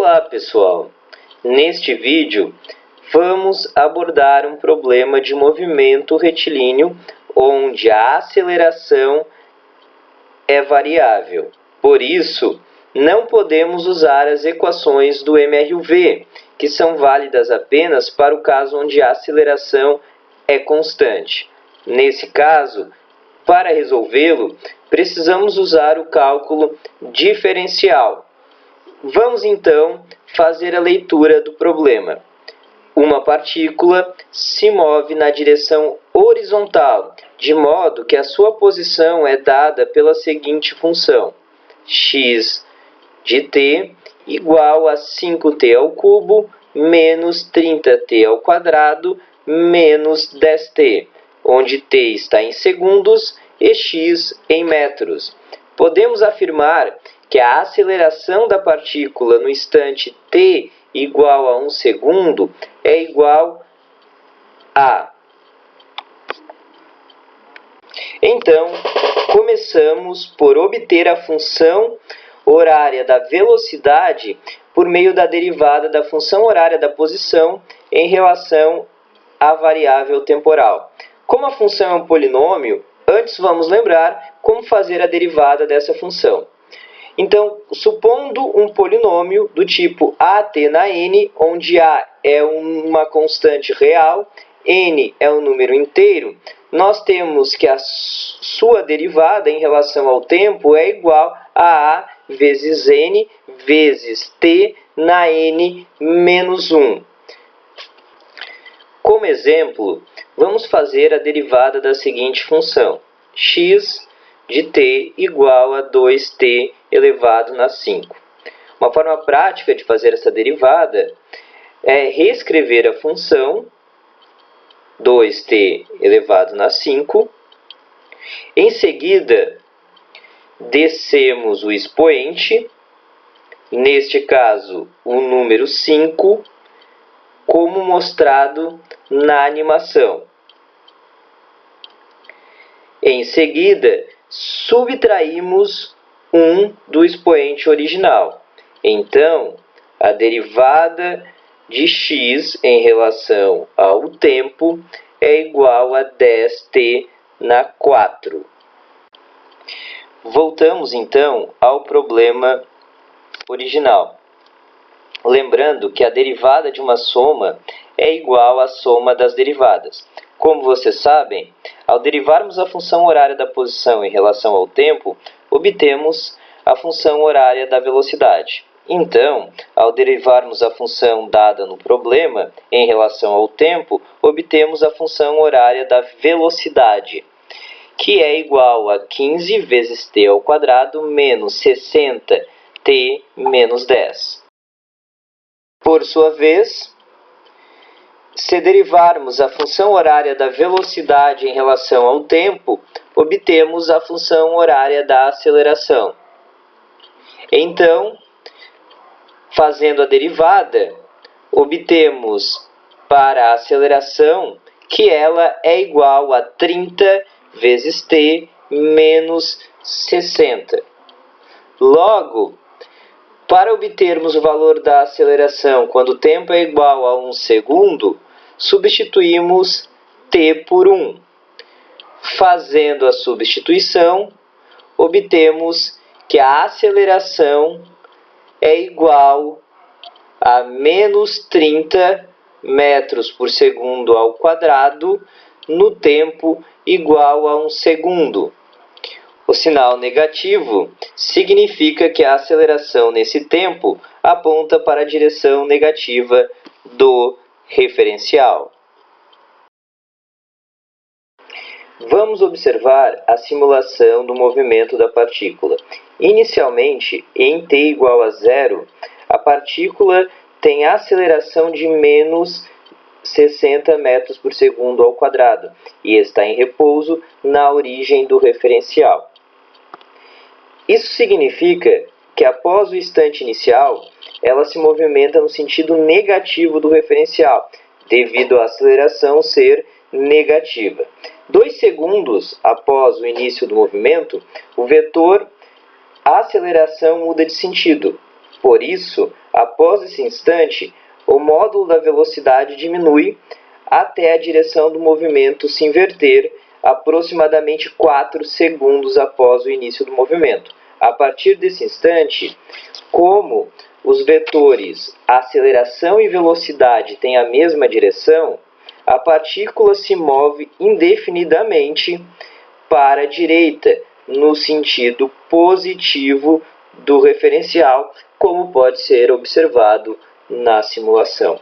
Olá pessoal, neste vídeo vamos abordar um problema de movimento retilíneo onde a aceleração é variável. Por isso, não podemos usar as equações do MRUV, que são válidas apenas para o caso onde a aceleração é constante. Nesse caso, para resolvê-lo, precisamos usar o cálculo diferencial. Vamos então fazer a leitura do problema. Uma partícula se move na direção horizontal, de modo que a sua posição é dada pela seguinte função: x de t igual a 5t ao cubo menos 30t ao quadrado menos 10t, onde t está em segundos e x em metros. Podemos afirmar que a aceleração da partícula no instante t igual a 1 segundo é igual a... Então, começamos por obter a função horária da velocidade por meio da derivada da função horária da posição em relação à variável temporal. Como a função é um polinômio, antes vamos lembrar como fazer a derivada dessa função. Então, supondo um polinômio do tipo at na n, onde a é uma constante real, n é um número inteiro, nós temos que a sua derivada em relação ao tempo é igual a vezes n vezes t na n menos 1. Como exemplo, vamos fazer a derivada da seguinte função: x de t igual a 2t elevado na 5. Uma forma prática de fazer essa derivada é reescrever a função 2t elevado na 5. Em seguida, descemos o expoente, neste caso o número 5, como mostrado na animação. Em seguida, subtraímos 1 do expoente original. Então, a derivada de x em relação ao tempo é igual a 10t na 4. Voltamos então ao problema original. Lembrando que a derivada de uma soma é igual à soma das derivadas. Como vocês sabem, ao derivarmos a função horária da posição em relação ao tempo, obtemos a função horária da velocidade. Então, ao derivarmos a função dada no problema em relação ao tempo, obtemos a função horária da velocidade, que é igual a 15 vezes t ao quadrado menos 60t menos 10. Por sua vez, se derivarmos a função horária da velocidade em relação ao tempo, obtemos a função horária da aceleração. Então, fazendo a derivada, obtemos para a aceleração que ela é igual a 30 vezes t menos 60. Logo, para obtermos o valor da aceleração quando o tempo é igual a 1 segundo, substituímos t por 1. Fazendo a substituição, obtemos que a aceleração é igual a menos 30 metros por segundo ao quadrado no tempo igual a 1 segundo. O sinal negativo significa que a aceleração nesse tempo aponta para a direção negativa do referencial. Vamos observar a simulação do movimento da partícula. Inicialmente, em t igual a 0, a partícula tem aceleração de menos 60 metros por segundo ao quadrado e está em repouso na origem do referencial. Isso significa que após o instante inicial, ela se movimenta no sentido negativo do referencial, devido à aceleração ser negativa. 2 segundos após o início do movimento, o vetor aceleração muda de sentido. Por isso, após esse instante, o módulo da velocidade diminui até a direção do movimento se inverter aproximadamente 4 segundos após o início do movimento. A partir desse instante, como os vetores aceleração e velocidade têm a mesma direção, a partícula se move indefinidamente para a direita, no sentido positivo do referencial, como pode ser observado na simulação.